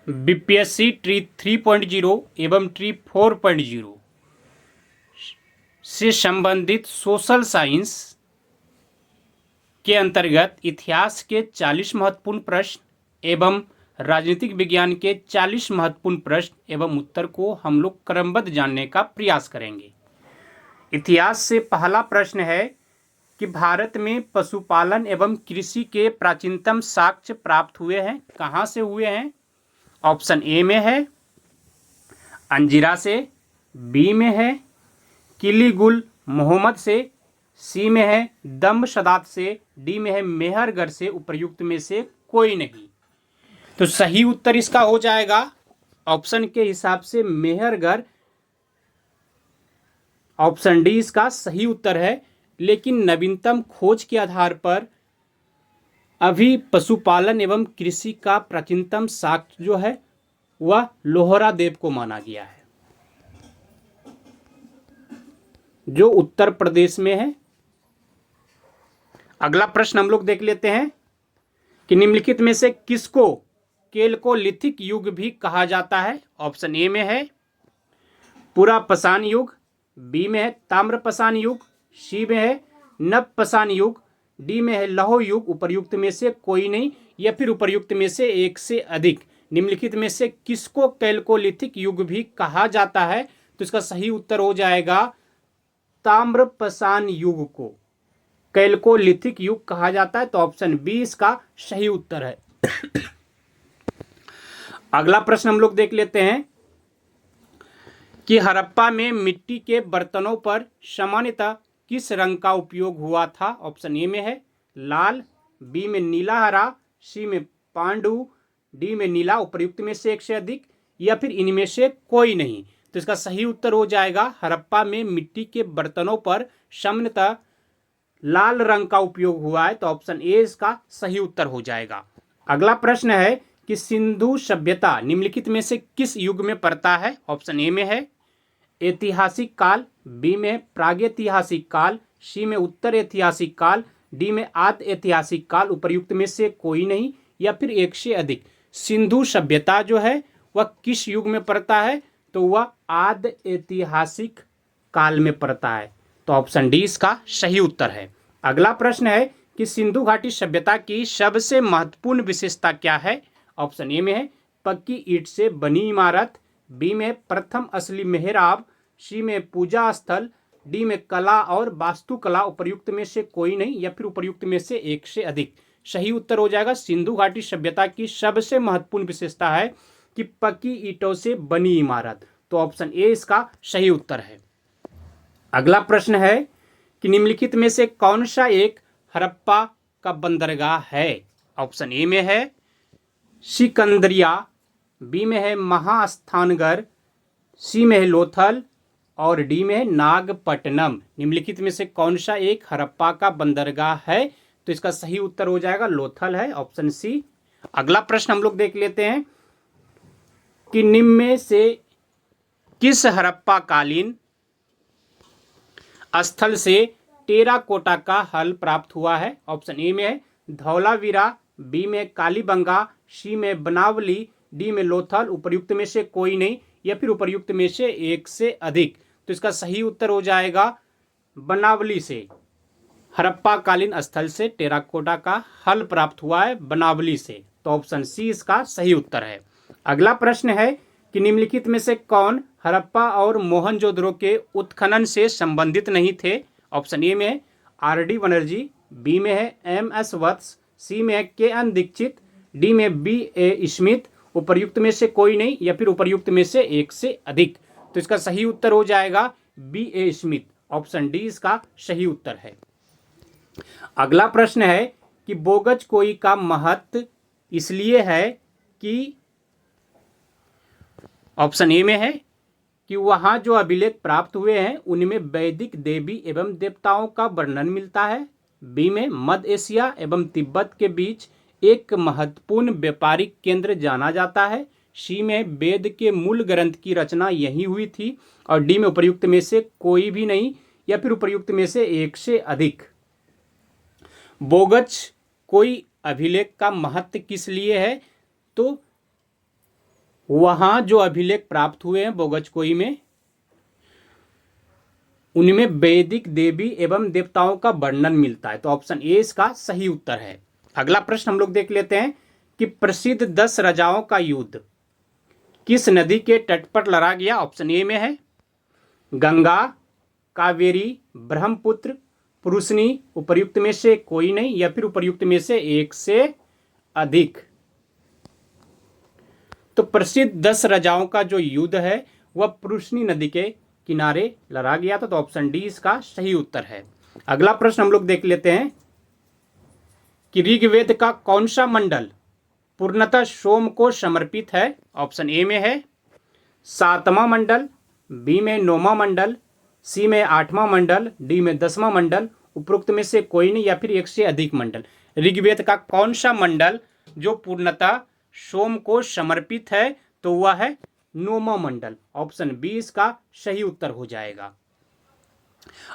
BPSC tree 3.0 एवं tree 4.0 से संबंधित सोशल साइंस के अंतर्गत इतिहास के 40 महत्वपूर्ण प्रश्न एवं राजनीतिक विज्ञान के 40 महत्वपूर्ण प्रश्न एवं उत्तर को हम लोग क्रमबद्ध जानने का प्रयास करेंगे। इतिहास से पहला प्रश्न है कि भारत में पशुपालन एवं कृषि के प्राचीनतम साक्ष्य प्राप्त हुए हैं, कहाँ से हुए हैं? ऑप्शन ए में है अंजिरा से, बी में है किलीगुल मोहम्मद से, सी में है दम्शदात से, डी में है मेहरगढ़ से। उपर्युक्त में से कोई नहीं। तो सही उत्तर इसका हो जाएगा ऑप्शन के हिसाब से मेहरगढ़। ऑप्शन डी इसका सही उत्तर है। लेकिन नवीनतम खोज के आधार पर अभी पशुपालन एवं कृषि का प्राचीनतम साक्ष्य जो है वह लोहरा देव को माना गया है, जो उत्तर प्रदेश में है। अगला प्रश्न हम लोग देख लेते हैं कि निम्नलिखित में से किसको केल्कोलिथिक युग भी कहा जाता है? ऑप्शन ए में है पुरापाषाण युग, बी में है ताम्रपाषाण युग, सी में है नवपाषाण युग, डी में है लौह युग। उपर्युक्त में से कोई नहीं या फिर उपर्युक्त में से एक से अधिक। निम्नलिखित में से किसको कैल्कोलिथिक युग भी कहा जाता है? तो इसका सही उत्तर हो जाएगा ताम्रपाषाण युग को कैल्कोलिथिक युग कहा जाता है। तो ऑप्शन बी इसका सही उत्तर है। अगला प्रश्न हम लोग देख लेते हैं कि हड़प्पा में मिट्टी के बर्तनों पर सामान्यतः किस रंग का उपयोग हुआ था? ऑप्शन ए में है लाल, बी में नीला हरा, सी में पांडु, डी में नीला। उपर्युक्त में से एक से अधिक या फिर इनमें से कोई नहीं। तो इसका सही उत्तर हो जाएगा हड़प्पा में मिट्टी के बर्तनों पर सामान्यतः लाल रंग का उपयोग हुआ है। तो ऑप्शन ए इसका सही उत्तर हो जाएगा। अगला प्रश्न है कि सिंधु सभ्यता निम्नलिखित में से किस युग में पड़ता है? ऑप्शन ए में है ऐतिहासिक काल, बी में प्रागैतिहासिक काल, सी में उत्तर ऐतिहासिक काल, डी में आद्य ऐतिहासिक काल। उपर्युक्त में से कोई नहीं या फिर एक से अधिक। सिंधु सभ्यता जो है वह किस युग में पड़ता है? तो वह आद्य ऐतिहासिक काल में पड़ता है। तो ऑप्शन डी इसका सही उत्तर है। अगला प्रश्न है कि सिंधु घाटी सभ्यता की सबसे महत्वपूर्ण विशेषता क्या है? ऑप्शन ए में है पक्की ईंट से बनी इमारत, बी में प्रथम असली मेहराब, सी में पूजा स्थल, डी में कला और वास्तुकला। उपर्युक्त में से कोई नहीं या फिर उपर्युक्त में से एक से अधिक। सही उत्तर हो जाएगा सिंधु घाटी सभ्यता की सबसे महत्वपूर्ण विशेषता है कि पक्की ईंटों से बनी इमारत। तो ऑप्शन ए इसका सही उत्तर है। अगला प्रश्न है कि निम्नलिखित में से कौन सा एक हड़प्पा का बंदरगाह है? ऑप्शन ए में है सिकंदरिया, बी में है महास्थानगढ़, सी में है लोथल और डी में है नागपट्टनम। निम्नलिखित में से कौन सा एक हड़प्पा का बंदरगाह है? तो इसका सही उत्तर हो जाएगा लोथल है, ऑप्शन सी। अगला प्रश्न हम लोग देख लेते हैं कि निम्न में से किस हड़प्पा कालीन स्थल से टेराकोटा का हल प्राप्त हुआ है? ऑप्शन ए में है धौलावीरा, बी में कालीबंगा, सी में बनावली, डी में लोथल। उपर्युक्त में से कोई नहीं या फिर उपर्युक्त में से एक से अधिक। तो इसका सही उत्तर हो जाएगा बनावली से। हड़प्पा कालीन स्थल से टेराकोटा का हल प्राप्त हुआ है बनावली से। तो ऑप्शन सी इसका सही उत्तर है। अगला प्रश्न है कि निम्नलिखित में से कौन हड़प्पा और मोहनजोदड़ो के उत्खनन से संबंधित नहीं थे? ऑप्शन ए में है आर डी बनर्जी, बी में है एम एस वत्स, सी में है के एन दीक्षित, डी में बी ए स्मिथ। उपर्युक्त में से कोई नहीं या फिर उपर्युक्त में से एक से अधिक। तो इसका सही उत्तर हो जाएगा B A Smith. Option D इसका सही उत्तर है। अगला प्रश्न है कि बोगज कोई का महत्व इसलिए है कि ऑप्शन ए में है कि वहां जो अभिलेख प्राप्त हुए हैं उनमें वैदिक देवी एवं देवताओं का वर्णन मिलता है, बी में मध्य एशिया एवं तिब्बत के बीच एक महत्वपूर्ण व्यापारिक केंद्र जाना जाता है, सी में वेद के मूल ग्रंथ की रचना यही हुई थी और डी में उपर्युक्त में से कोई भी नहीं या फिर उपर्युक्त में से एक से अधिक। बोगज कोई अभिलेख का महत्व किस लिए है? तो वहाँ जो अभिलेख प्राप्त हुए हैं बोगचकोई में, उनमें वैदिक देवी एवं देवताओं का वर्णन मिलता है। तो ऑप्शन ए इसका सही उत्तर है। अगला प्रश्न हम लोग देख लेते हैं कि प्रसिद्ध 10 राजाओं का युद्ध किस नदी के तट पर लड़ा गया। ऑप्शन ए में है गंगा, कावेरी, ब्रह्मपुत्र, पुरुषनी, उपर्युक्त में से कोई नहीं या फिर उपर्युक्त में से एक से अधिक। तो प्रसिद्ध 10 राजाओं का जो युद्ध है वह पुरुषनी नदी के किनारे लड़ा गया था। तो ऑप्शन डी इसका सही उत्तर है। अगला प्रश्न हम लोग देख लेते हैं कि ऋग्वेद का कौन सा मंडल पूर्णतः सोम को समर्पित है। ऑप्शन ए में है 7वां मंडल, बी में 9वां मंडल, सी में 8वां मंडल, डी में 10वां मंडल, उपरोक्त में से कोई नहीं या फिर एक से अधिक मंडल। ऋग्वेद का कौन सा मंडल जो पूर्णतः सोम को समर्पित है, तो वह है 9वां मंडल। ऑप्शन बी इसका सही उत्तर हो जाएगा।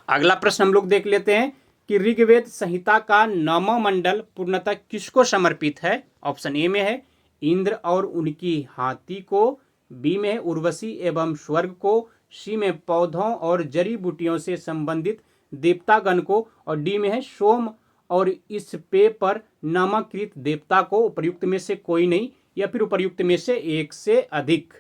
अगला प्रश्न हम लोग देख लेते हैं कि ऋग्वेद संहिता का 9वां मंडल पूर्णतः किसको समर्पित है। ऑप्शन ए में है इंद्र और उनकी हाथी को, बी में उर्वशी एवं स्वर्ग को, सी में पौधों और जड़ी बूटियों से संबंधित देवतागण को, और डी में है सोम और इस पे पर नामाकृत देवता को। उपर्युक्त में से कोई नहीं या फिर उपर्युक्त में से एक से अधिक।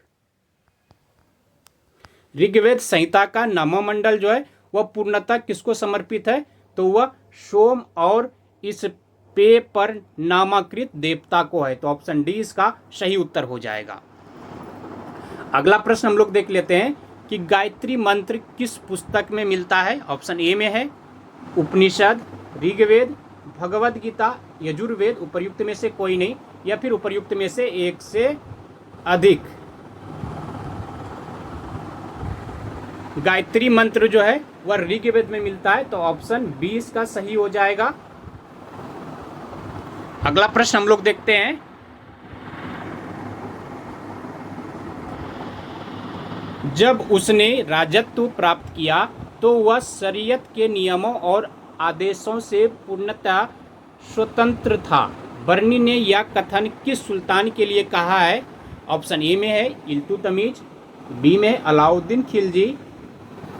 ऋग्वेद संहिता का 9वां मंडल जो है वह पूर्णतः किसको समर्पित है, तो वह सोम और इस पे पर नामाकृत देवता को है। तो ऑप्शन डी इसका सही उत्तर हो जाएगा। अगला प्रश्न हम लोग देख लेते हैं कि गायत्री मंत्र किस पुस्तक में मिलता है। ऑप्शन ए में है उपनिषद, ऋग्वेद, भगवद गीता, यजुर्वेद, उपर्युक्त में से कोई नहीं या फिर उपर्युक्त में से एक से अधिक। गायत्री मंत्र जो है वह ऋग्वेद में मिलता है। तो ऑप्शन बी इसका सही हो जाएगा। अगला प्रश्न हम लोग देखते हैं जब उसने राजत्व प्राप्त किया तो वह शरीयत के नियमों और आदेशों से पूर्णतः स्वतंत्र था। बर्नी ने यह कथन किस सुल्तान के लिए कहा है। ऑप्शन ए में है इल्तुतमिश, बी में अलाउद्दीन खिलजी,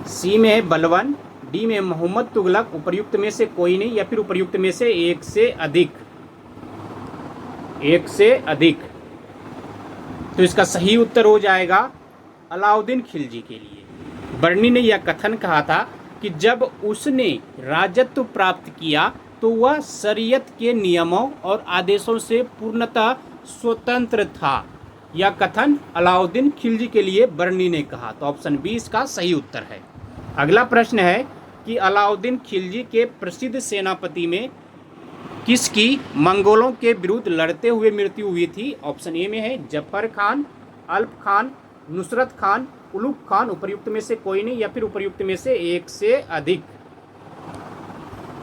सी में है बलवन, डी में मोहम्मद तुगलक, उपर्युक्त में से कोई नहीं या फिर उपर्युक्त में से एक से अधिक। एक से अधिक। तो इसका सही उत्तर हो जाएगा अलाउद्दीन खिलजी के लिए। बर्नी ने यह कथन कहा था कि जब उसने राजत्व प्राप्त किया तो वह शरीयत के नियमों और आदेशों से पूर्णतः स्वतंत्र था। यह कथन अलाउद्दीन खिलजी के लिए बर्नी ने कहा। तो ऑप्शन बी इसका सही उत्तर है। अगला प्रश्न है कि अलाउद्दीन खिलजी के प्रसिद्ध सेनापति में किसकी मंगोलों के विरुद्ध लड़ते हुए मृत्यु हुई थी। ऑप्शन ए में है जफर खान, अल्प खान, नुसरत खान, उलुग खान, उपर्युक्त में से कोई नहीं या फिर उपर्युक्त में से एक से अधिक।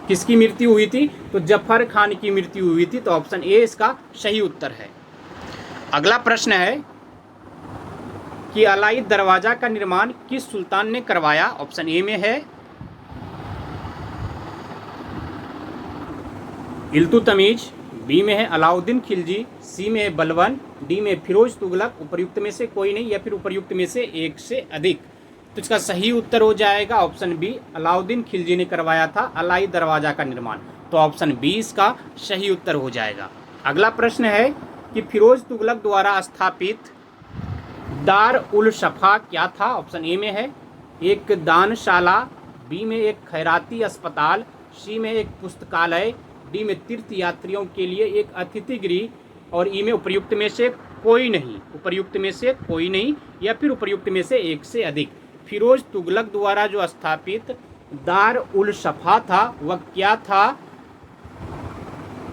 किसकी मृत्यु हुई थी, तो जफर खान की मृत्यु हुई थी। तो ऑप्शन ए इसका सही उत्तर है। अगला प्रश्न है कि अलाई दरवाजा का निर्माण किस सुल्तान ने करवाया। ऑप्शन ए में है इल्तुतमिश, बी में है अलाउद्दीन खिलजी, सी में है बलवन, डी में फिरोज तुगलक, उपर्युक्त में से कोई नहीं या फिर उपर्युक्त में से एक से अधिक। तो इसका सही उत्तर हो जाएगा ऑप्शन बी, अलाउद्दीन खिलजी ने करवाया था अलाई दरवाजा का निर्माण। तो ऑप्शन बी इसका सही उत्तर हो जाएगा। अगला प्रश्न है कि फिरोज तुगलक द्वारा स्थापित दार उल शफा क्या था। ऑप्शन ए में है एक दानशाला, बी में एक खैराती अस्पताल, सी में एक पुस्तकालय, डी में तीर्थ यात्रियों के लिए एक अतिथि गृह और ई में उपर्युक्त में से कोई नहीं, उपर्युक्त में से कोई नहीं या फिर उपर्युक्त में से एक से अधिक। फिरोज तुगलक द्वारा जो स्थापित दार उल शफा था वह क्या था,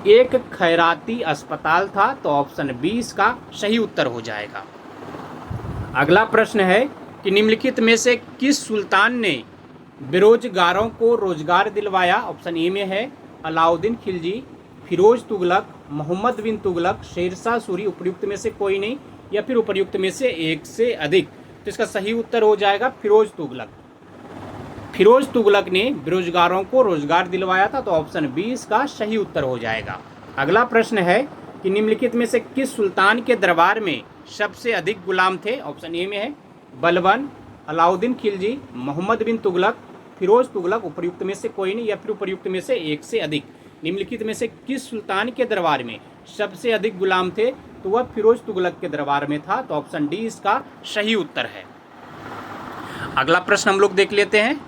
एक खैराती अस्पताल था। तो ऑप्शन बी इसका सही उत्तर हो जाएगा। अगला प्रश्न है कि निम्नलिखित में से किस सुल्तान ने बेरोजगारों को रोजगार दिलवाया। ऑप्शन ए में है अलाउद्दीन खिलजी, फिरोज तुगलक, मोहम्मद बिन तुगलक, शेरशाह सूरी, उपर्युक्त में से कोई नहीं या फिर उपर्युक्त में से एक से अधिक। तो इसका सही उत्तर हो जाएगा फिरोज तुगलक। फिरोज तुगलक ने बेरोजगारों को रोजगार दिलवाया था। तो ऑप्शन बी इसका सही उत्तर हो जाएगा। अगला प्रश्न है कि निम्नलिखित में से किस सुल्तान के दरबार में सबसे अधिक गुलाम थे? ऑप्शन ए में है बलबन, अलाउद्दीन खिलजी, मोहम्मद बिन तुगलक, फिरोज तुगलक, उपर्युक्त में से कोई नहीं या फिर उपर्युक्त में से एक से अधिक। निम्नलिखित में से किस सुल्तान के दरबार में सबसे अधिक गुलाम थे? तो वह फिरोज तुगलक के दरबार में था। तो ऑप्शन डी इसका सही उत्तर है। अगला प्रश्न हम लोग देख लेते हैं।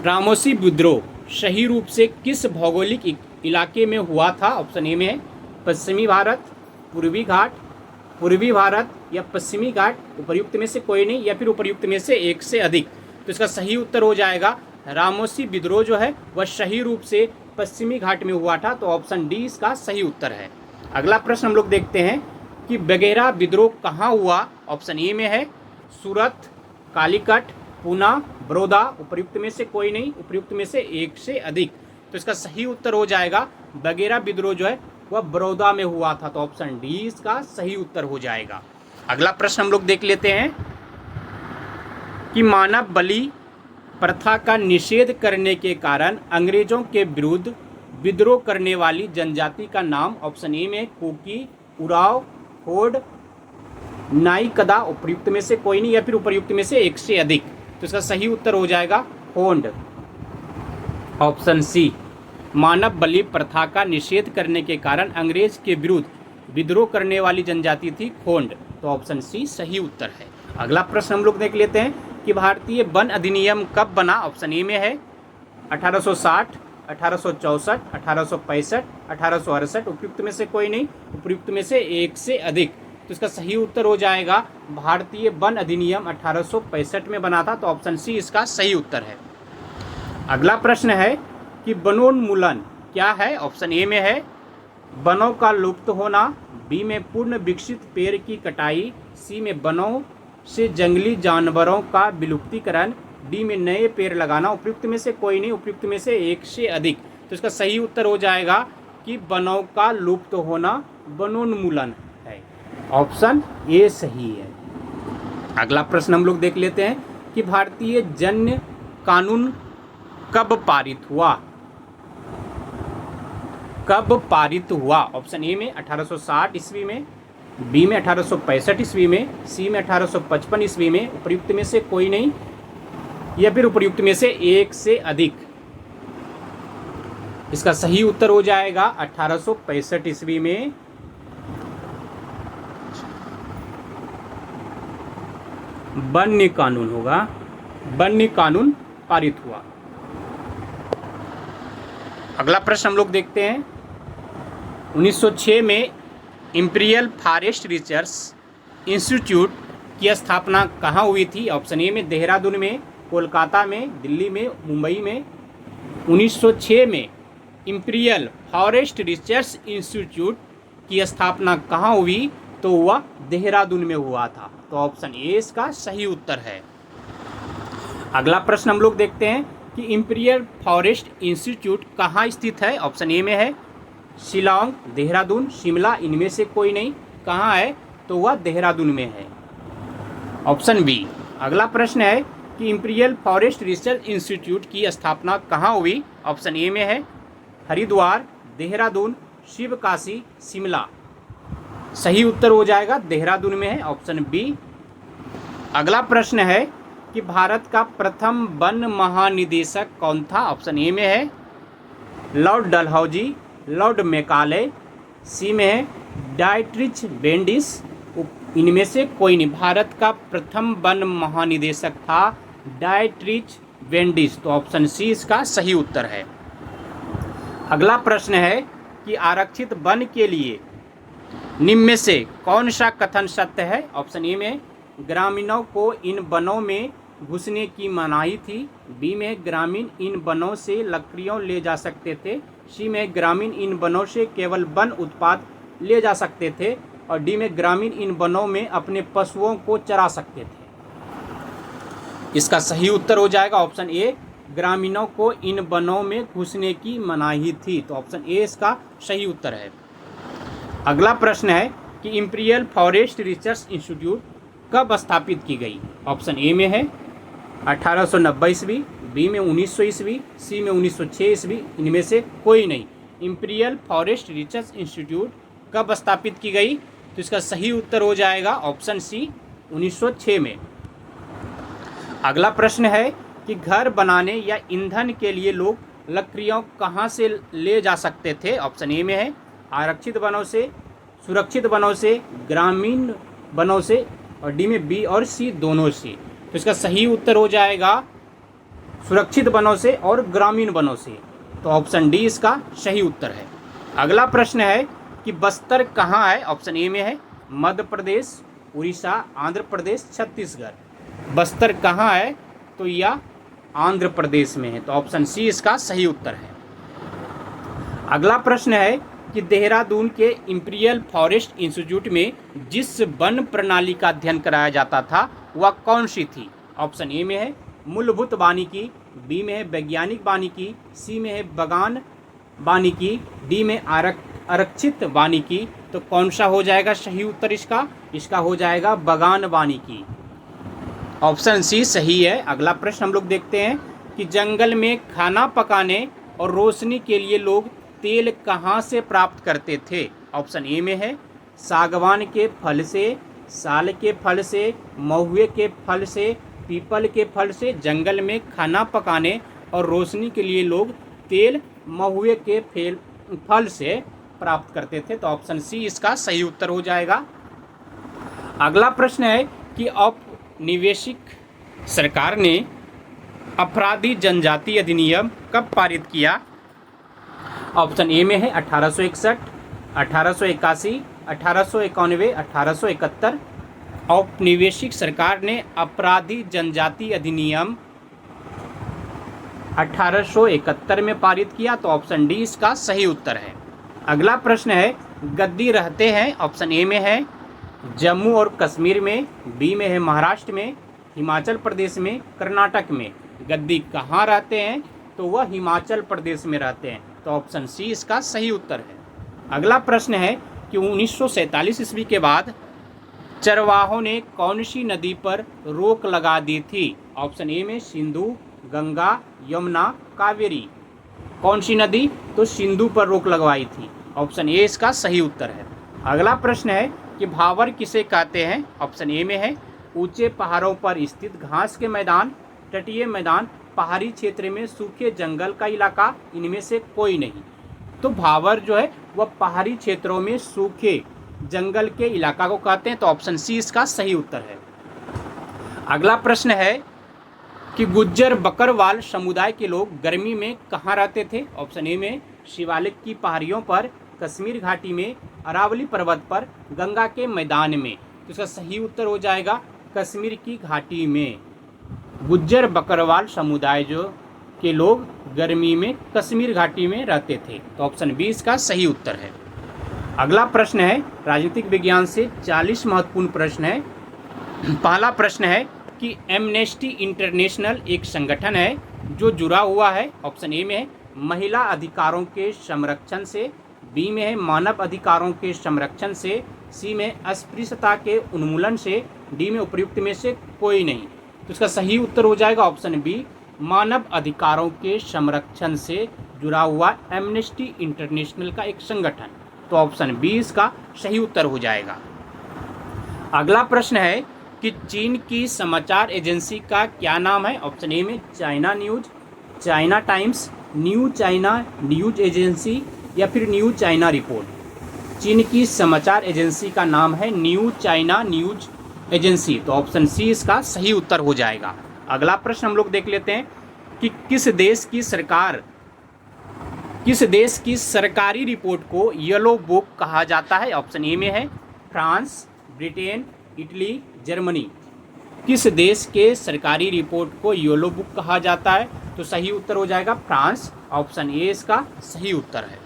रामोसी विद्रोह सही रूप से किस भौगोलिक इलाके में हुआ था? ऑप्शन ए में है पश्चिमी भारत, पूर्वी घाट, पूर्वी भारत या पश्चिमी घाट, उपर्युक्त में से कोई नहीं या फिर उपर्युक्त में से एक से अधिक। तो इसका सही उत्तर हो जाएगा रामोसी विद्रोह जो है वह सही रूप से पश्चिमी घाट में हुआ था। तो ऑप्शन डी इसका सही उत्तर है। अगला प्रश्न हम लोग देखते हैं कि बगेरा विद्रोह कहाँ हुआ? ऑप्शन ए में है सूरत, कालीकट, पूना, बड़ौदा, उपर्युक्त में से कोई नहीं, उपर्युक्त में से एक से अधिक। तो इसका सही उत्तर हो जाएगा बगेरा विद्रोह जो है वह बड़ौदा में हुआ था। तो ऑप्शन डी इसका सही उत्तर हो जाएगा। अगला प्रश्न हम लोग देख लेते हैं कि मानव बलि प्रथा का निषेध करने के कारण अंग्रेजों के विरुद्ध विद्रोह करने वाली जनजाति का नाम? ऑप्शन ए में कुकी, उराव, होड, नाईकदा, उपर्युक्त में से कोई नहीं या फिर उपर्युक्त में से एक से अधिक। तो इसका सही उत्तर हो जाएगा होंड, ऑप्शन सी। मानव बलि प्रथा का निषेध करने के कारण अंग्रेज के विरुद्ध विद्रोह करने वाली जनजाति थी खोंड। तो ऑप्शन सी सही उत्तर है। अगला प्रश्न हम लोग देख लेते हैं कि भारतीय वन अधिनियम कब बना? ऑप्शन ए में है 1860, 1864, 1865, 1868, उपयुक्त में से कोई नहीं, उपयुक्त में से एक से अधिक। तो इसका सही उत्तर हो जाएगा भारतीय वन अधिनियम 1865 में बना था। तो ऑप्शन सी इसका सही उत्तर है। अगला प्रश्न है कि वनोन्मूलन क्या है? ऑप्शन ए में है वनों का लुप्त होना, बी में पूर्ण विकसित पेड़ की कटाई, सी में वनों से जंगली जानवरों का विलुप्तीकरण, डी में नए पेड़ लगाना, उपयुक्त में से कोई नहीं, उपयुक्त में से एक से अधिक। तो इसका सही उत्तर हो जाएगा कि वनों का लुप्त होना वनोन्मूलन है। ऑप्शन ए सही है। अगला प्रश्न हम लोग देख लेते हैं कि भारतीय जन्य कानून कब पारित हुआ? कब पारित हुआ? ऑप्शन ए में 1860 ईस्वी में, बी में 1865 ईस्वी में, सी में 1855 ईस्वी में, उपयुक्त में से कोई नहीं या फिर उपयुक्त में से एक से अधिक। इसका सही उत्तर हो जाएगा 1865 ईस्वी में वन्य कानून होगा, वन्य कानून पारित हुआ। अगला प्रश्न हम लोग देखते हैं 1906 में इंपीरियल फॉरेस्ट रिसर्च इंस्टीट्यूट की स्थापना कहाँ हुई थी? ऑप्शन ए में देहरादून में, कोलकाता में, दिल्ली में, मुंबई में। 1906 में इंपीरियल फॉरेस्ट रिसर्च इंस्टीट्यूट की स्थापना कहाँ हुई? तो वह देहरादून में हुआ था। तो ऑप्शन ए इसका सही उत्तर है। अगला प्रश्न हम लोग देखते हैं कि इंपीरियल फॉरेस्ट इंस्टीट्यूट कहाँ स्थित है? ऑप्शन ए में है शिलांग, देहरादून, शिमला, इनमें से कोई नहीं। कहाँ है? तो वह देहरादून में है, ऑप्शन बी। अगला प्रश्न है कि इंपीरियल फॉरेस्ट रिसर्च इंस्टीट्यूट की स्थापना कहाँ हुई? ऑप्शन ए में है हरिद्वार, देहरादून, शिवकाशी, शिमला। सही उत्तर हो जाएगा देहरादून में है, ऑप्शन बी। अगला प्रश्न है कि भारत का प्रथम वन महानिदेशक कौन था? ऑप्शन ए में है लॉर्ड डलहौजी, लॉर्ड मैकाले, सी में है डाइट्रिच बेंडिस, इनमें से कोई नहीं। भारत का प्रथम वन महानिदेशक था डाइट्रिच बेंडिस। तो ऑप्शन सी इसका सही उत्तर है। अगला प्रश्न है कि आरक्षित वन के लिए निम्न में से कौन सा कथन सत्य है? ऑप्शन ए में ग्रामीणों को इन वनों में घुसने की मनाही थी, बी में ग्रामीण इन वनों से लकड़ियों ले जा सकते थे, सी में ग्रामीण इन वनों से केवल वन उत्पाद ले जा सकते थे, और डी में ग्रामीण इन वनों में अपने पशुओं को चरा सकते थे। इसका सही उत्तर हो जाएगा ऑप्शन ए, ग्रामीणों को इन वनों में घुसने की मनाही थी। तो ऑप्शन ए इसका सही उत्तर है। अगला प्रश्न है कि इंपीरियल फॉरेस्ट रिसर्च इंस्टीट्यूट कब स्थापित की गई? ऑप्शन ए में है 1890 ईस्वी, बी में 1900 ईस्वी, सी में 1906 ईस्वी, इनमें से कोई नहीं। इंपीरियल फॉरेस्ट रिसर्च इंस्टीट्यूट कब स्थापित की गई? तो इसका सही उत्तर हो जाएगा ऑप्शन सी 1906 में। अगला प्रश्न है कि घर बनाने या ईंधन के लिए लोग लकड़ियों कहाँ से ले जा सकते थे? ऑप्शन ए में है आरक्षित वनों से, सुरक्षित वनों से, ग्रामीण वनों से, और डी में बी और सी दोनों से। तो इसका सही उत्तर हो जाएगा सुरक्षित वनों से और ग्रामीण वनों से। तो ऑप्शन डी इसका सही उत्तर है। अगला प्रश्न है कि बस्तर कहाँ है? ऑप्शन ए में है मध्य प्रदेश, उड़ीसा, आंध्र प्रदेश, छत्तीसगढ़। बस्तर कहाँ है? तो यह आंध्र प्रदेश में है। तो ऑप्शन सी इसका सही उत्तर है। अगला प्रश्न है कि देहरादून के इंपीरियल फॉरेस्ट इंस्टीट्यूट में जिस वन प्रणाली का अध्ययन कराया जाता था वह कौन सी थी? ऑप्शन ए में है मूलभूत वानिकी, बी में है वैज्ञानिक वानिकी, सी में है बगान वानिकी, डी में आरक्षित वानिकी। तो कौन सा हो जाएगा सही उत्तर इसका? इसका हो जाएगा बगान वानिकी। ऑप्शन सी सही है। अगला प्रश्न हम लोग देखते हैं कि जंगल में खाना पकाने और रोशनी के लिए लोग तेल कहाँ से प्राप्त करते थे? ऑप्शन ए में है सागवान के फल से, साल के फल से, महुए के फल से, पीपल के फल से। जंगल में खाना पकाने और रोशनी के लिए लोग तेल महुए के फल से प्राप्त करते थे। तो ऑप्शन सी इसका सही उत्तर हो जाएगा। अगला प्रश्न है कि औपनिवेशिक सरकार ने अपराधी जनजाति अधिनियम कब पारित किया? ऑप्शन ए में है 1861, 1881, 1891, 1871। औपनिवेशिक सरकार ने अपराधी जनजाति अधिनियम 1871 में पारित किया। तो ऑप्शन डी इसका सही उत्तर है। अगला प्रश्न है गद्दी रहते हैं? ऑप्शन ए में है जम्मू और कश्मीर में, बी में है महाराष्ट्र में, हिमाचल प्रदेश में, कर्नाटक में। गद्दी कहाँ रहते हैं? तो वह हिमाचल प्रदेश में रहते हैं। तो ऑप्शन सी इसका सही उत्तर है। अगला प्रश्न है कि 1947 ईस्वी के बाद चरवाहों ने कौन सी नदी पर रोक लगा दी थी? ऑप्शन ए में सिंधु, गंगा, यमुना, कावेरी। कौन सी नदी? तो सिंधु पर रोक लगवाई थी। ऑप्शन ए इसका सही उत्तर है। अगला प्रश्न है कि भावर किसे कहते हैं? ऑप्शन ए में है ऊंचे पहाड़ों पर स्थित घास के मैदान, तटीय मैदान, पहाड़ी क्षेत्र में सूखे जंगल का इलाका, इनमें से कोई नहीं। तो भावर जो है वह पहाड़ी क्षेत्रों में सूखे जंगल के इलाका को कहते हैं। तो ऑप्शन सी इसका सही उत्तर है। अगला प्रश्न है कि गुज्जर बकरवाल समुदाय के लोग गर्मी में कहाँ रहते थे? ऑप्शन ए में शिवालिक की पहाड़ियों पर, कश्मीर घाटी में, अरावली पर्वत पर, गंगा के मैदान में। तो इसका सही उत्तर हो जाएगा कश्मीर की घाटी में। गुज्जर बकरवाल समुदाय जो के लोग गर्मी में कश्मीर घाटी में रहते थे। तो ऑप्शन बी इसका सही उत्तर है। अगला प्रश्न है राजनीतिक विज्ञान से 40 महत्वपूर्ण प्रश्न है। पहला प्रश्न है कि एमनेस्टी इंटरनेशनल एक संगठन है जो जुड़ा हुआ है। ऑप्शन ए में है महिला अधिकारों के संरक्षण से, बी में है मानव अधिकारों के संरक्षण से, सी में अस्पृश्यता के उन्मूलन से, डी में उपयुक्त में से कोई नहीं। तो इसका सही उत्तर हो जाएगा ऑप्शन बी मानव अधिकारों के संरक्षण से जुड़ा हुआ एमनेस्टी इंटरनेशनल का एक संगठन। तो ऑप्शन बी इसका सही उत्तर हो जाएगा। अगला प्रश्न है कि चीन की समाचार एजेंसी का क्या नाम है? ऑप्शन ए में China news, China times, new China news agency, या फिर न्यू चाइना रिपोर्ट। चीन की समाचार एजेंसी का नाम है न्यू चाइना न्यूज एजेंसी। तो ऑप्शन सी इसका सही उत्तर हो जाएगा। अगला प्रश्न हम लोग देख लेते हैं कि किस देश की सरकारी रिपोर्ट को येलो बुक कहा जाता है? ऑप्शन ए में है फ्रांस, ब्रिटेन, इटली, जर्मनी। किस देश के सरकारी रिपोर्ट को येलो बुक कहा जाता है? तो सही उत्तर हो जाएगा फ्रांस। ऑप्शन ए इसका सही उत्तर है।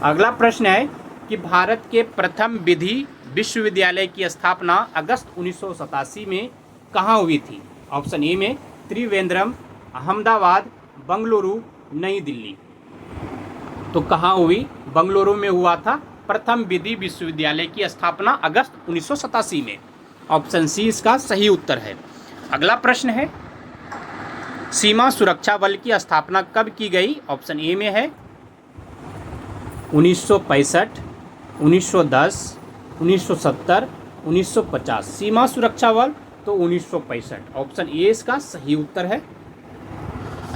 अगला प्रश्न है कि भारत के प्रथम विधि विश्वविद्यालय की स्थापना अगस्त 1987 में कहाँ हुई थी? ऑप्शन ए में त्रिवेंद्रम, अहमदाबाद, बंगलुरु, नई दिल्ली। तो कहाँ हुई? बंगलुरु में हुआ था प्रथम विधि विश्वविद्यालय की स्थापना अगस्त 1987 में। ऑप्शन सी इसका सही उत्तर है। अगला प्रश्न है सीमा सुरक्षा बल की स्थापना कब की गई? ऑप्शन ए में है 1965, 1910, 1970, 1950। सीमा सुरक्षा बल तो 1965, ऑप्शन ए इसका सही उत्तर है।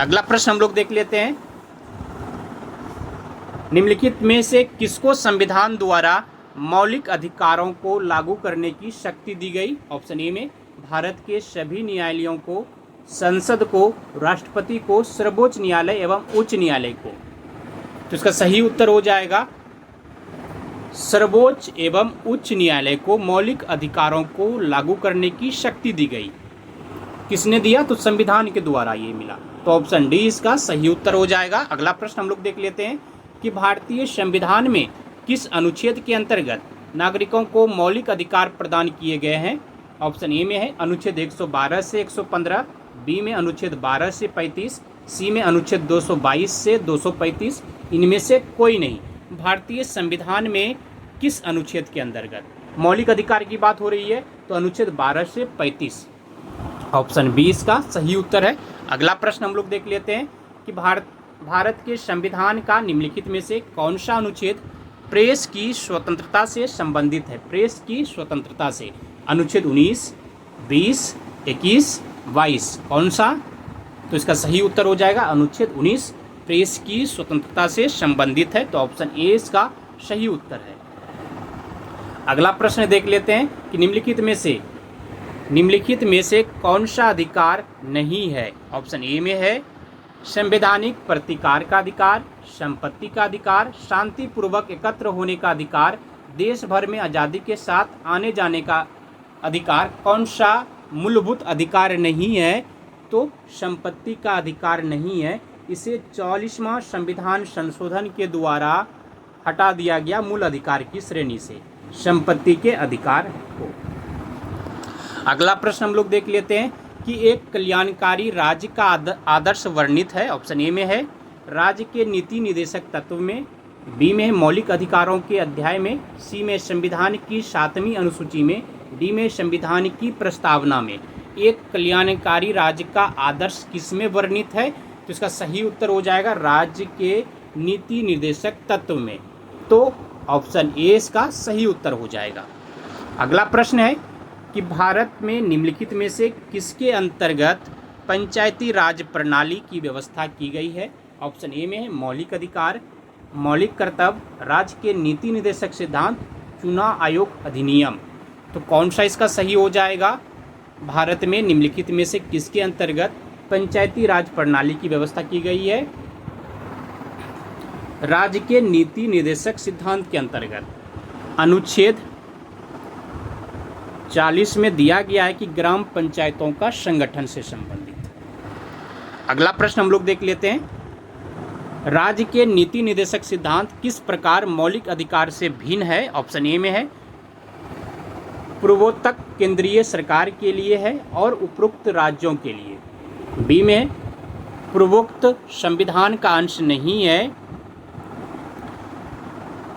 अगला प्रश्न हम लोग देख लेते हैं, निम्नलिखित में से किसको संविधान द्वारा मौलिक अधिकारों को लागू करने की शक्ति दी गई? ऑप्शन ए में भारत के सभी न्यायालयों को, संसद को, राष्ट्रपति को, सर्वोच्च न्यायालय एवं उच्च न्यायालय को। तो इसका सही उत्तर हो जाएगा सर्वोच्च एवं उच्च न्यायालय को मौलिक अधिकारों को लागू करने की शक्ति दी गई। किसने दिया? तो संविधान के द्वारा ये मिला। तो ऑप्शन डी इसका सही उत्तर हो जाएगा। अगला प्रश्न हम लोग देख लेते हैं कि भारतीय संविधान में किस अनुच्छेद के अंतर्गत नागरिकों को मौलिक अधिकार प्रदान किए गए हैं? ऑप्शन ए में है अनुच्छेद 112 से 115, बी में अनुच्छेद 12 से 35, सी में अनुच्छेद 222 से 235। इनमें से कोई नहीं। भारतीय संविधान में किस अनुच्छेद के अंतर्गत मौलिक अधिकार की बात हो रही है? तो अनुच्छेद 12 से 35, ऑप्शन बी इसका सही उत्तर है। अगला प्रश्न हम लोग देख लेते हैं कि भारत के संविधान का निम्नलिखित में से कौन सा अनुच्छेद प्रेस की स्वतंत्रता से संबंधित है? प्रेस की स्वतंत्रता से अनुच्छेद 19, 20, 21, 22 कौन सा? तो इसका सही उत्तर हो जाएगा अनुच्छेद 19 प्रेस की स्वतंत्रता से संबंधित है। तो ऑप्शन ए इसका सही उत्तर है। अगला प्रश्न देख लेते हैं कि निम्नलिखित में से कौन सा अधिकार नहीं है? ऑप्शन ए में है संवैधानिक प्रतिकार का अधिकार, संपत्ति का अधिकार, शांतिपूर्वक एकत्र होने का अधिकार, देश भर में आज़ादी के साथ आने जाने का अधिकार। कौन सा मूलभूत अधिकार नहीं है? तो संपत्ति का अधिकार नहीं है। इसे 44वां संविधान संशोधन के द्वारा हटा दिया गया मूल अधिकार की श्रेणी से, संपत्ति के अधिकार को। अगला प्रश्न हम लोग देख लेते हैं कि एक कल्याणकारी राज्य का आदर्श वर्णित है। ऑप्शन ए में है राज्य के नीति निर्देशक तत्व में, बी में मौलिक अधिकारों के अध्याय में, सी में संविधान की 7वीं अनुसूची में, डी में संविधान की प्रस्तावना में। एक कल्याणकारी राज्य का आदर्श किसमें वर्णित है? तो इसका सही उत्तर हो जाएगा राज्य के नीति निर्देशक तत्व में। तो ऑप्शन ए इसका सही उत्तर हो जाएगा। अगला प्रश्न है कि भारत में निम्नलिखित में से किसके अंतर्गत पंचायती राज प्रणाली की व्यवस्था की गई है? ऑप्शन ए में है मौलिक अधिकार, मौलिक कर्तव्य, राज्य के नीति निर्देशक सिद्धांत, चुनाव आयोग अधिनियम। तो कौन सा इसका सही हो जाएगा? भारत में निम्नलिखित में से किसके अंतर्गत पंचायती राज प्रणाली की व्यवस्था की गई है? राज्य के नीति निर्देशक सिद्धांत के अंतर्गत। अनुच्छेद 40 में दिया गया है कि ग्राम पंचायतों का संगठन से संबंधित। अगला प्रश्न हम लोग देख लेते हैं, राज्य के नीति निर्देशक सिद्धांत किस प्रकार मौलिक अधिकार से भिन्न है? ऑप्शन ए में है पूर्वोत्तर केंद्रीय सरकार के लिए है और उपरोक्त राज्यों के लिए, बी में पूर्वोक्त संविधान का अंश नहीं है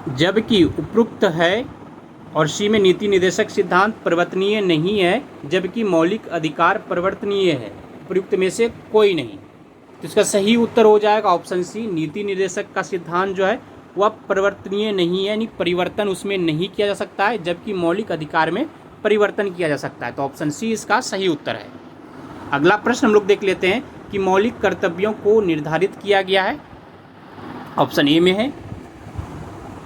जबकि उपरोक्त है, और सी में नीति निर्देशक सिद्धांत परिवर्तनीय नहीं है जबकि मौलिक अधिकार परिवर्तनीय है। उपयुक्त में से कोई नहीं। तो इसका सही उत्तर हो जाएगा ऑप्शन सी, नीति निर्देशक का सिद्धांत जो है वह परिवर्तनीय नहीं है, यानी परिवर्तन उसमें नहीं किया जा सकता है, जबकि मौलिक अधिकार में परिवर्तन किया जा सकता है। तो ऑप्शन सी इसका सही उत्तर है। अगला प्रश्न हम लोग देख लेते हैं कि मौलिक कर्तव्यों को निर्धारित किया गया है। ऑप्शन ए में है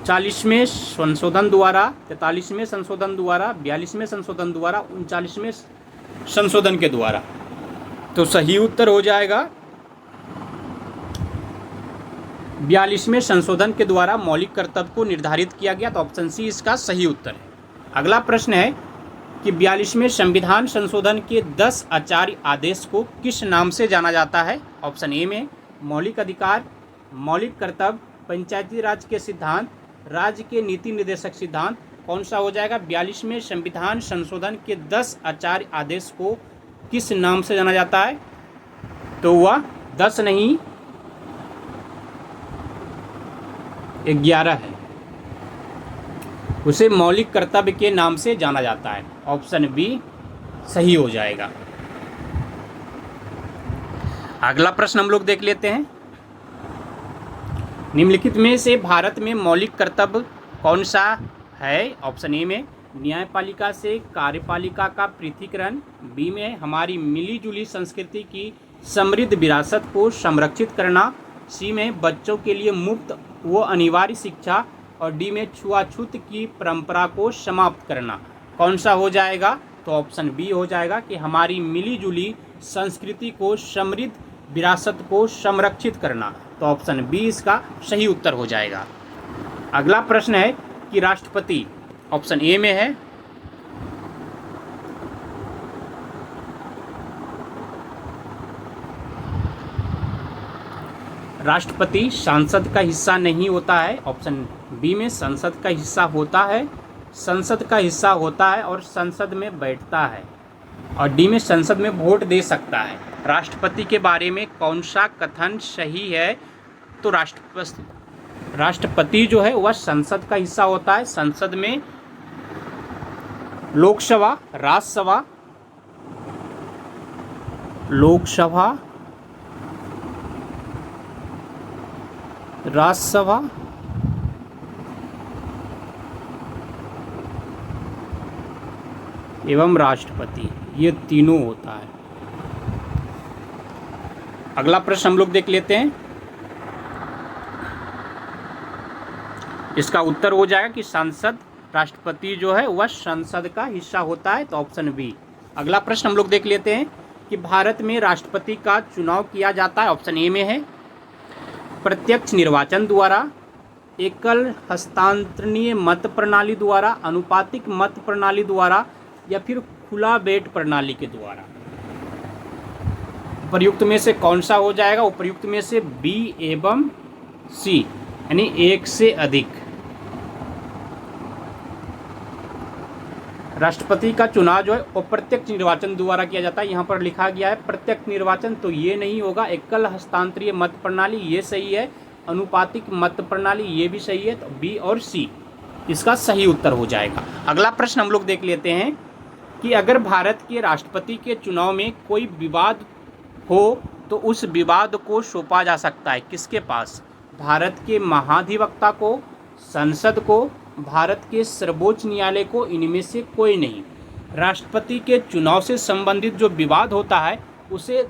40वें संशोधन द्वारा, 43वें संशोधन द्वारा, 42वें संशोधन द्वारा, 39वें संशोधन के द्वारा। तो सही उत्तर हो जाएगा 42वें संशोधन के द्वारा मौलिक कर्तव्य को निर्धारित किया गया। तो ऑप्शन सी इसका सही उत्तर है। अगला प्रश्न है कि 42वें संविधान संशोधन के 10 आचार्य आदेश को किस नाम से जाना जाता है? ऑप्शन ए में मौलिक अधिकार, मौलिक कर्तव्य, पंचायती राज के सिद्धांत, राज्य के नीति निर्देशक सिद्धांत। कौन सा हो जाएगा? 42वें संविधान संशोधन के 10 आचार्य आदेश को किस नाम से जाना जाता है? तो वह 10 नहीं 11 है, उसे मौलिक कर्तव्य के नाम से जाना जाता है। ऑप्शन बी सही हो जाएगा। अगला प्रश्न हम लोग देख लेते हैं, निम्नलिखित में से भारत में मौलिक कर्तव्य कौन सा है? ऑप्शन ए में न्यायपालिका से कार्यपालिका का पृथकीकरण, बी में हमारी मिलीजुली संस्कृति की समृद्ध विरासत को संरक्षित करना, सी में बच्चों के लिए मुफ्त व अनिवार्य शिक्षा और डी में छुआछूत की परंपरा को समाप्त करना। कौन सा हो जाएगा? तो ऑप्शन बी हो जाएगा कि हमारी मिलीजुली संस्कृति को समृद्ध विरासत को संरक्षित करना। तो ऑप्शन बी इसका सही उत्तर हो जाएगा। अगला प्रश्न है कि राष्ट्रपति ऑप्शन ए में है राष्ट्रपति संसद का हिस्सा नहीं होता है। ऑप्शन बी में संसद का हिस्सा होता है, संसद का हिस्सा होता है और संसद में बैठता है, और डी में संसद में वोट दे सकता है। राष्ट्रपति के बारे में कौन सा कथन सही है? तो राष्ट्रपति जो है वह संसद का हिस्सा होता है। संसद में लोकसभा, राज्यसभा, राज्यसभा एवं राष्ट्रपति, ये तीनों होता है। अगला प्रश्न हम लोग देख लेते हैं। इसका उत्तर हो जाएगा कि संसद, राष्ट्रपति जो है वह संसद का हिस्सा होता है। तो ऑप्शन बी। अगला प्रश्न हम लोग देख लेते हैं कि भारत में राष्ट्रपति का चुनाव किया जाता है। ऑप्शन ए में है प्रत्यक्ष निर्वाचन द्वारा, एकल हस्तांतरणीय मत प्रणाली द्वारा, अनुपातिक मत प्रणाली द्वारा या फिर खुला बेट प्रणाली के द्वारा। उपर्युक्त में से कौन सा हो जाएगा? उपर्युक्त में से बी एवं सी, यानी एक से अधिक। राष्ट्रपति का चुनाव जो है अप्रत्यक्ष निर्वाचन द्वारा किया जाता है। यहाँ पर लिखा गया है प्रत्यक्ष निर्वाचन, तो ये नहीं होगा। एकल हस्तांतरीय मत प्रणाली ये सही है, अनुपातिक मत प्रणाली ये भी सही है। तो बी और सी इसका सही उत्तर हो जाएगा। अगला प्रश्न हम लोग देख लेते हैं कि अगर भारत के राष्ट्रपति के चुनाव में कोई विवाद हो तो उस विवाद को सौंपा जा सकता है किसके पास? भारत के महाधिवक्ता को, संसद को, भारत के सर्वोच्च न्यायालय को, इनमें से कोई नहीं। राष्ट्रपति के चुनाव से संबंधित जो विवाद होता है उसे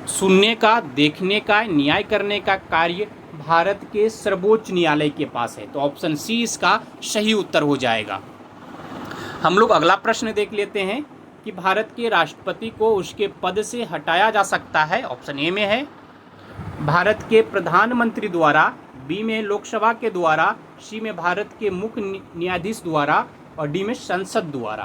सुनने का, देखने का, न्याय करने का कार्य भारत के सर्वोच्च न्यायालय के पास है। तो ऑप्शन सी इसका सही उत्तर हो जाएगा। हम लोग अगला प्रश्न देख लेते हैं कि भारत के राष्ट्रपति को उसके पद से हटाया जा सकता है। ऑप्शन ए में है भारत के प्रधानमंत्री द्वारा, बी में लोकसभा के द्वारा, सी में भारत के मुख्य न्यायाधीश द्वारा और डी में संसद द्वारा।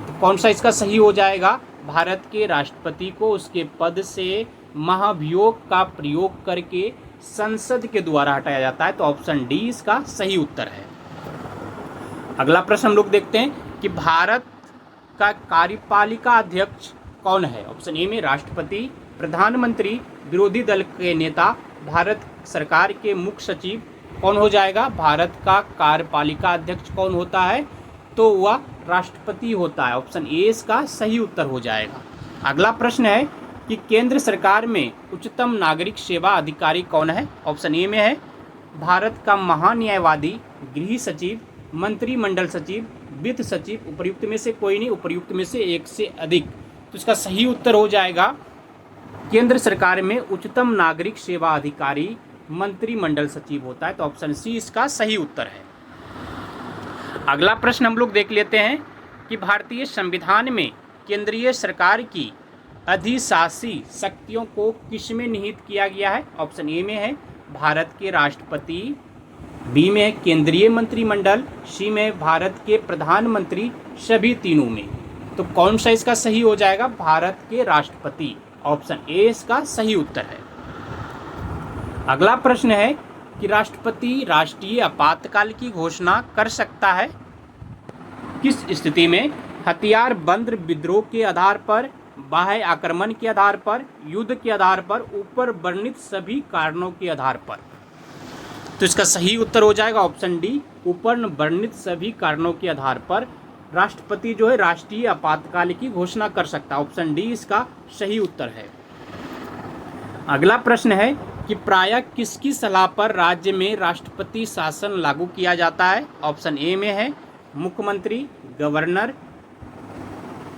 तो कौन सा इसका सही हो जाएगा? भारत के राष्ट्रपति को उसके पद से महाभियोग का प्रयोग करके संसद के द्वारा हटाया जाता है। तो ऑप्शन डी इसका सही उत्तर है। अगला प्रश्न हम लोग देखते हैं कि भारत का कार्यपालिका अध्यक्ष कौन है? ऑप्शन ए में राष्ट्रपति, प्रधानमंत्री, विरोधी दल के नेता, भारत सरकार के मुख्य सचिव। कौन हो जाएगा? भारत का कार्यपालिका अध्यक्ष कौन होता है? तो वह राष्ट्रपति होता है। ऑप्शन ए इसका सही उत्तर हो जाएगा। अगला प्रश्न है कि केंद्र सरकार में उच्चतम नागरिक सेवा अधिकारी कौन है? ऑप्शन ए में है भारत का महान्यायवादी, गृह सचिव, मंत्रिमंडल सचिव, वित्त सचिव। उपर्युक्त में से कोई नहीं, उपर्युक्त में से एक से अधिक। तो इसका सही उत्तर हो जाएगा केंद्र सरकार में उच्चतम नागरिक सेवा अधिकारी मंत्रिमंडल सचिव होता है। तो ऑप्शन सी इसका सही उत्तर है। अगला प्रश्न हम लोग देख लेते हैं कि भारतीय संविधान में केंद्रीय सरकार की अधिशासी शक्तियों को किसमें निहित किया गया है? ऑप्शन ए में है भारत के राष्ट्रपति, बी में है केंद्रीय मंत्रिमंडल, सी में भारत के प्रधानमंत्री, सभी तीनों में। तो कौन सा इसका सही हो जाएगा? भारत के राष्ट्रपति। ऑप्शन ए इसका सही उत्तर है। अगला प्रश्न है कि राष्ट्रपति राष्ट्रीय आपातकाल की घोषणा कर सकता है किस स्थिति में? हथियारबंद विद्रोह के आधार पर, बाह्य आक्रमण के आधार पर, युद्ध के आधार पर, ऊपर वर्णित सभी कारणों के आधार पर। तो इसका सही उत्तर हो जाएगा ऑप्शन डी, ऊपर वर्णित सभी कारणों के आधार पर राष्ट्रपति जो है राष्ट्रीय आपातकाल की घोषणा कर सकता है। ऑप्शन डी इसका सही उत्तर है। अगला प्रश्न है कि प्रायः किसकी सलाह पर राज्य में राष्ट्रपति शासन लागू किया जाता है। ऑप्शन ए में है मुख्यमंत्री, गवर्नर,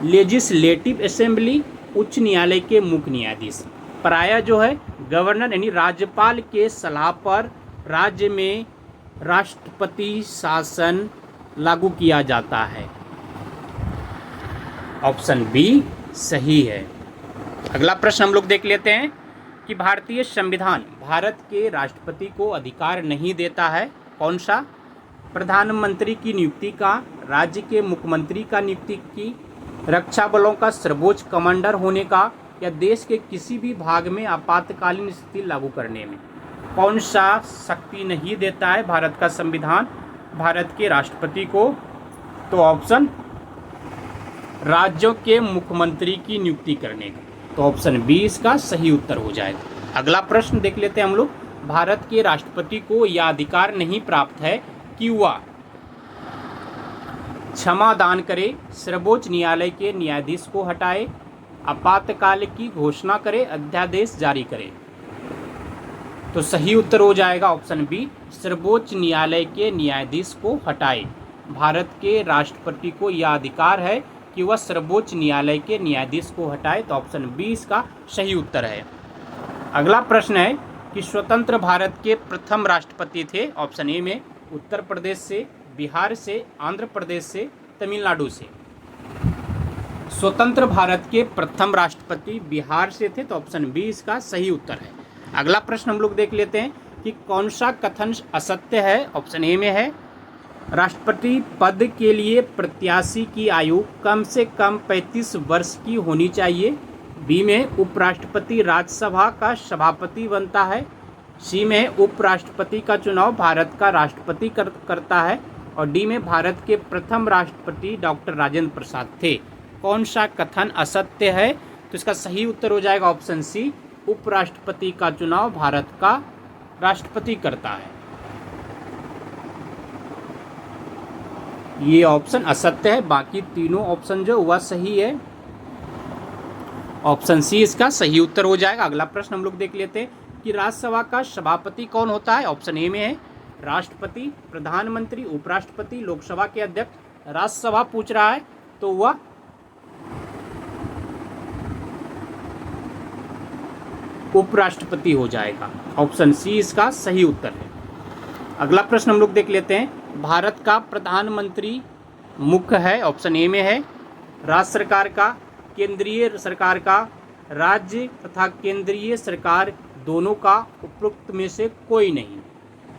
लेजिस्लेटिव असेंबली, उच्च न्यायालय के मुख्य न्यायाधीश। प्रायः जो है गवर्नर यानी राज्यपाल के सलाह पर राज्य में राष्ट्रपति शासन लागू किया जाता है। ऑप्शन बी सही है। अगला प्रश्न हम लोग देख लेते हैं कि भारतीय संविधान भारत के राष्ट्रपति को अधिकार नहीं देता है। कौन सा? प्रधानमंत्री की नियुक्ति का, राज्य के मुख्यमंत्री का नियुक्ति की, रक्षा बलों का सर्वोच्च कमांडर होने का, या देश के किसी भी भाग में आपातकालीन स्थिति लागू करने में। कौन सा शक्ति नहीं देता है भारत का संविधान भारत के राष्ट्रपति को? तो ऑप्शन राज्यों के मुख्यमंत्री की नियुक्ति करने का। तो ऑप्शन बी इसका सही उत्तर हो जाएगा। अगला प्रश्न देख लेते हैं हम लोग। भारत के राष्ट्रपति को यह अधिकार नहीं प्राप्त है कि वह क्षमा दान करे, सर्वोच्च न्यायालय के न्यायाधीश को हटाए, आपातकाल की घोषणा करे, अध्यादेश जारी करे। तो सही उत्तर हो जाएगा ऑप्शन बी, सर्वोच्च न्यायालय के न्यायाधीश को हटाए। भारत के राष्ट्रपति को यह अधिकार है कि वह सर्वोच्च न्यायालय के न्यायाधीश को हटाए। तो ऑप्शन बी इसका सही उत्तर है। अगला प्रश्न है कि स्वतंत्र भारत के प्रथम राष्ट्रपति थे। ऑप्शन ए में उत्तर प्रदेश से, बिहार से, आंध्र प्रदेश से, तमिलनाडु से। स्वतंत्र भारत के प्रथम राष्ट्रपति बिहार से थे। तो ऑप्शन बी इसका सही उत्तर है। अगला प्रश्न हम लोग देख लेते हैं कि कौन सा कथन असत्य है। ऑप्शन ए में है राष्ट्रपति पद के लिए प्रत्याशी की आयु कम से कम 35 वर्ष की होनी चाहिए। बी में उपराष्ट्रपति राज्यसभा का सभापति बनता है। सी में उपराष्ट्रपति का चुनाव भारत का राष्ट्रपति करता है। और डी में भारत के प्रथम राष्ट्रपति डॉक्टर राजेंद्र प्रसाद थे। कौन सा कथन असत्य है? तो इसका सही उत्तर हो जाएगा ऑप्शन सी, उपराष्ट्रपति का चुनाव भारत का राष्ट्रपति करता है। ये ऑप्शन असत्य है, बाकी तीनों ऑप्शन जो वह सही है। ऑप्शन सी इसका सही उत्तर हो जाएगा। अगला प्रश्न हम लोग देख लेते हैं कि राज्यसभा का सभापति कौन होता है। ऑप्शन ए में है राष्ट्रपति, प्रधानमंत्री, उपराष्ट्रपति, लोकसभा के अध्यक्ष। राज्यसभा पूछ रहा है तो वह उपराष्ट्रपति हो जाएगा। ऑप्शन सी इसका सही उत्तर है। अगला प्रश्न हम लोग देख लेते हैं, भारत का प्रधानमंत्री मुख्य है। ऑप्शन ए में है राज्य सरकार का, केंद्रीय सरकार का, राज्य तथा केंद्रीय सरकार दोनों का, उपरोक्त में से कोई नहीं।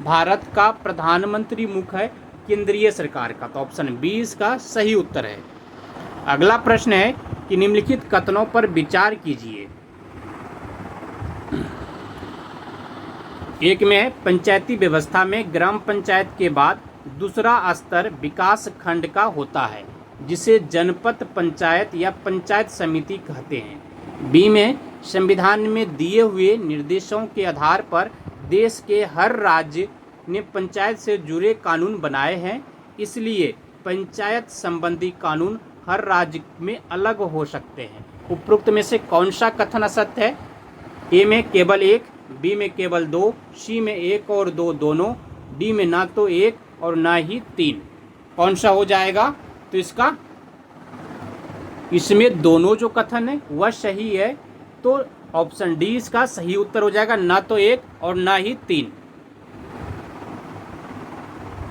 भारत का प्रधानमंत्री मुख्य है केंद्रीय सरकार का। तो ऑप्शन बी इसका सही उत्तर है। अगला प्रश्न है कि निम्नलिखित कथनों पर विचार कीजिए। एक में है पंचायती व्यवस्था में ग्राम पंचायत के बाद दूसरा स्तर विकास खंड का होता है, जिसे जनपद पंचायत या पंचायत समिति कहते हैं। बी में संविधान में दिए हुए निर्देशों के आधार पर देश के हर राज्य ने पंचायत से जुड़े कानून बनाए हैं, इसलिए पंचायत संबंधी कानून हर राज्य में अलग हो सकते हैं। उपरोक्त में से कौन सा कथन असत्य है? ए में केवल एक, बी में केवल दो, सी में एक और दो दोनों, डी में ना तो एक और ना ही तीन। कौन सा हो जाएगा? तो इसमें दोनों जो कथन है वह सही है। तो ऑप्शन डी इसका सही उत्तर हो जाएगा, ना तो एक और ना ही तीन।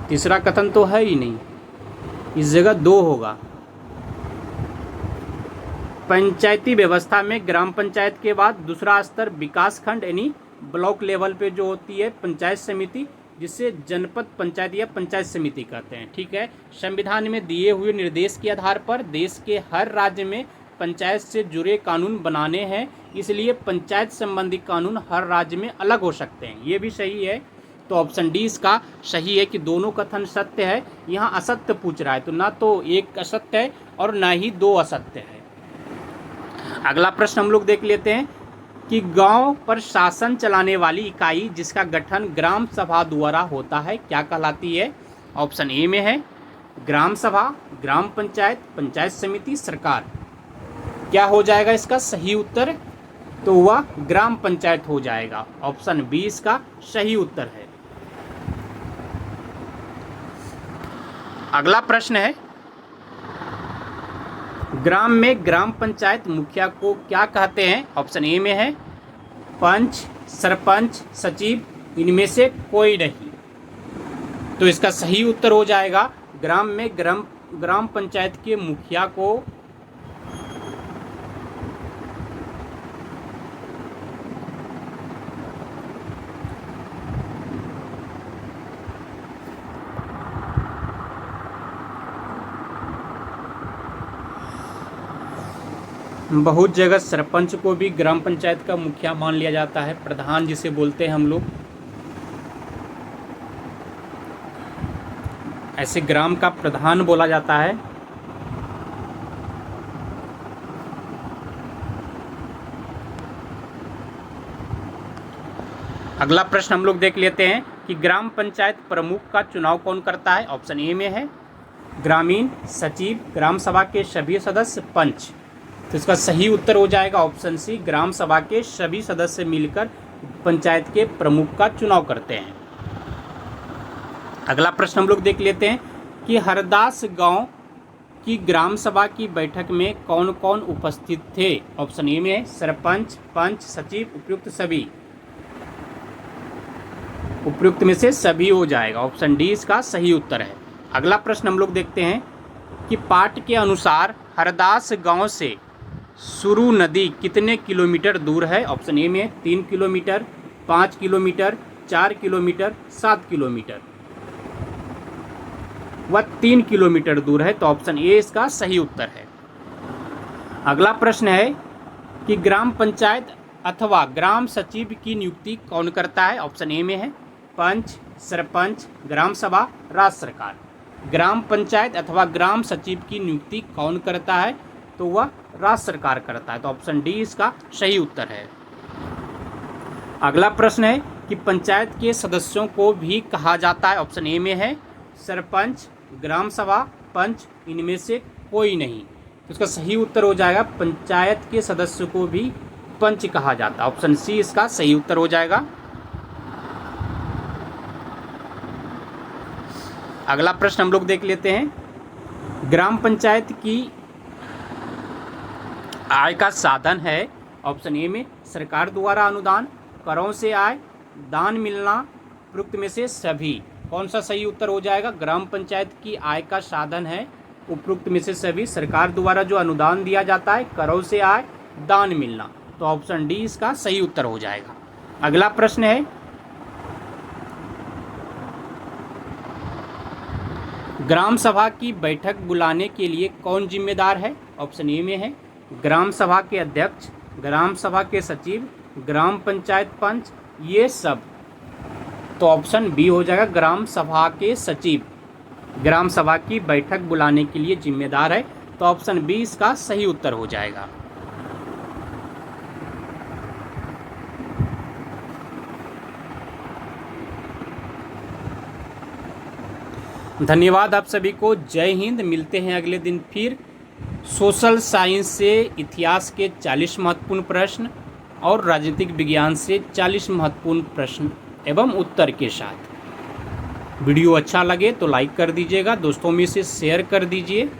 तीसरा कथन तो है ही नहीं, इस जगह दो होगा। पंचायती व्यवस्था में ग्राम पंचायत के बाद दूसरा स्तर विकास खंड यानी ब्लॉक लेवल पे जो होती है पंचायत समिति, जिसे जनपद पंचायत या पंचायत समिति कहते हैं। ठीक है। संविधान में दिए हुए निर्देश के आधार पर देश के हर राज्य में पंचायत से जुड़े कानून बनाने हैं, इसलिए पंचायत संबंधी कानून हर राज्य में अलग हो सकते हैं। ये भी सही है। तो ऑप्शन डी इसका सही है कि दोनों कथन सत्य है। यहाँ असत्य पूछ रहा है, तो ना तो एक असत्य है और ना ही दो असत्य है। अगला प्रश्न हम लोग देख लेते हैं कि गांव पर शासन चलाने वाली इकाई जिसका गठन ग्राम सभा द्वारा होता है क्या कहलाती है? ऑप्शन ए में है ग्राम सभा, ग्राम पंचायत, पंचायत समिति, सरकार। क्या हो जाएगा इसका सही उत्तर? तो वह ग्राम पंचायत हो जाएगा। ऑप्शन बी इसका सही उत्तर है। अगला प्रश्न है, ग्राम में ग्राम पंचायत मुखिया को क्या कहते हैं? ऑप्शन ए में है पंच, सरपंच, सचिव, इनमें से कोई नहीं। तो इसका सही उत्तर हो जाएगा ग्राम में ग्राम पंचायत के मुखिया को बहुत जगह सरपंच को भी ग्राम पंचायत का मुखिया मान लिया जाता है, प्रधान जिसे बोलते हैं हम लोग। ऐसे ग्राम का प्रधान बोला जाता है। अगला प्रश्न हम लोग देख लेते हैं कि ग्राम पंचायत प्रमुख का चुनाव कौन करता है? ऑप्शन ए में है ग्रामीण, सचिव, ग्राम सभा के सभी सदस्य, पंच। तो इसका सही उत्तर हो जाएगा ऑप्शन सी, ग्राम सभा के सभी सदस्य मिलकर पंचायत के प्रमुख का चुनाव करते हैं। अगला प्रश्न हम लोग देख लेते हैं कि हरदास गांव की ग्राम सभा की बैठक में कौन कौन उपस्थित थे? ऑप्शन ए में है सरपंच, पंच, सचिव, उपयुक्त सभी। उपयुक्त में से सभी हो जाएगा। ऑप्शन डी इसका सही उत्तर है। अगला प्रश्न हम लोग देखते हैं कि पाठ के अनुसार हरदास गांव से सुरू नदी कितने किलोमीटर दूर है? ऑप्शन ए में 3 किलोमीटर, 5 किलोमीटर, 4 किलोमीटर, 7 किलोमीटर। वह 3 किलोमीटर दूर है, तो ऑप्शन ए इसका सही उत्तर है। अगला प्रश्न है कि ग्राम पंचायत अथवा ग्राम सचिव की नियुक्ति कौन करता है? ऑप्शन ए में है पंच, सरपंच, ग्राम सभा, राज्य सरकार। ग्राम पंचायत अथवा ग्राम सचिव की नियुक्ति कौन करता है? तो वह राज्य सरकार करता है। तो ऑप्शन डी इसका सही उत्तर है। अगला प्रश्न है कि पंचायत के सदस्यों को भी कहा जाता है। ऑप्शन ए में है सरपंच, ग्राम सभा, पंच, इनमें से कोई नहीं। तो इसका सही उत्तर हो जाएगा पंचायत के सदस्यों को भी पंच कहा जाता है। ऑप्शन सी इसका सही उत्तर हो जाएगा। अगला प्रश्न हम लोग देख लेते हैं, ग्राम पंचायत की आय का साधन है। ऑप्शन ए में सरकार द्वारा अनुदान, करों से आय, दान मिलना, उपयुक्त में से सभी। कौन सा सही उत्तर हो जाएगा? ग्राम पंचायत की आय का साधन है उपयुक्त में से सभी, सरकार द्वारा जो अनुदान दिया जाता है, करों से आय, दान मिलना। तो ऑप्शन डी इसका सही उत्तर हो जाएगा। अगला प्रश्न है, ग्राम सभा की बैठक बुलाने के लिए कौन जिम्मेदार है? ऑप्शन ए में है ग्राम सभा के अध्यक्ष, ग्राम सभा के सचिव, ग्राम पंचायत पंच, ये सब। तो ऑप्शन बी हो जाएगा ग्राम सभा के सचिव ग्राम सभा की बैठक बुलाने के लिए जिम्मेदार है। तो ऑप्शन बी इसका सही उत्तर हो जाएगा। धन्यवाद आप सभी को। जय हिंद। मिलते हैं अगले दिन फिर सोशल साइंस से इतिहास के 40 महत्वपूर्ण प्रश्न और राजनीतिक विज्ञान से 40 महत्वपूर्ण प्रश्न एवं उत्तर के साथ। वीडियो अच्छा लगे तो लाइक कर दीजिएगा, दोस्तों में से शेयर कर दीजिए।